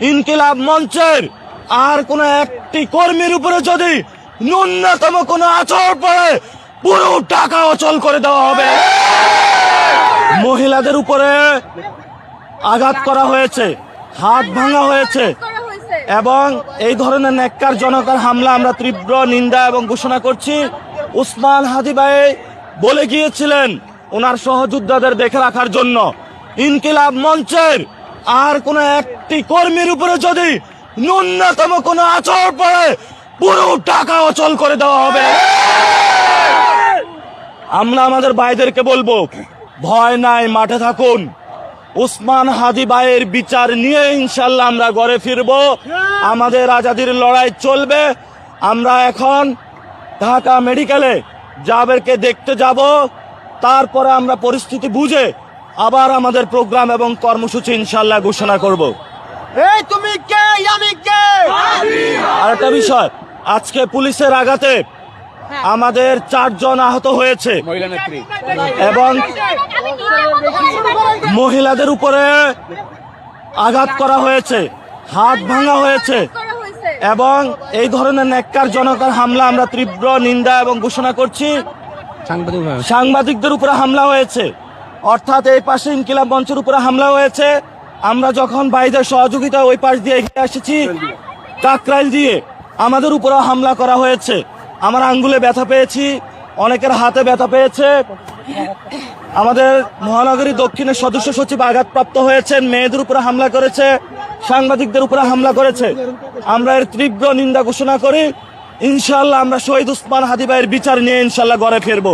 ইনকিলাব মঞ্চের আর কোন একটি কর্মীর উপরে যদি ন্যূনতম কোনো আচর পড়ে পুরো টাকা অচল করে দেওয়া হবে। মহিলাদের উপরে আঘাত করা হয়েছে, হাত ভাঙা হয়েছে এবং এই ধরনের নেককার জনতার হামলা আমরা তীব্র নিন্দা এবং ঘোষণা করছি। উসমান হাদি ভাই বলে গিয়েছিলেন ওনার সহযোদ্ধাদের দেখে রাখার জন্য। ইনকিলাব মঞ্চের আর কোন একটি কর্মীর উপরে যদি ন্যূনতম কোনো আচর পড়ে পুরো টাকা অচল করে দেওয়া হবে। আমরা আমাদের ভাইদেরকে বলবো, ভয় নাই, মাঠে থাকুন। উসমান হাদি ভাইয়ের বিচার নিয়ে ইনশাল্লাহ আমরা ঘরে ফিরবো। আমাদের আজাদির লড়াই চলবে। আমরা এখন ঢাকা মেডিকেলে জাবেরকে দেখতে যাব, তারপরে আমরা পরিস্থিতি বুঝে আবার আমাদের প্রোগ্রাম এবং কর্মসূচি ইনশাল্লাহ ঘোষণা করব। এই তুমি কে, আমি কে? আরেকটা বিষয়, আজকে পুলিশের আঘাতে আমাদের 4 জন আহত হয়েছে এবং মহিলাদের উপরে আঘাত করা হয়েছে, হাত ভাঙা হয়েছে এবং এই ধরনের নেককার জনতার হামলা আমরা তীব্র নিন্দা এবং ঘোষণা করছি। সাংবাদিকদের উপরে হামলা হয়েছে, অর্থাৎ এই পাশে ইনকিলাব মঞ্চের উপরে হামলা হয়েছে। আমরা যখন ভাইদের সহযোগিতা ওই পাশ দিয়ে এগিয়ে এসেছি, কাকরাইল দিয়ে আমাদের উপরে হামলা করা হয়েছে। আমার আঙ্গুলে ব্যথা পেয়েছি, অনেকের হাতে ব্যথা পেয়েছে। আমাদের মহানগরী দক্ষিণের সদস্য সচিব আঘাতপ্রাপ্ত হয়েছেন, মেয়েদের উপরে হামলা করেছে, সাংবাদিকদের উপরে হামলা করেছে। আমরা এর তীব্র নিন্দা ঘোষণা করি। ইনশাল্লাহ আমরা শহীদ উসমান হাদি ভাইয়ের বিচার নিয়ে ইনশাল্লাহ ঘরে ফিরবো।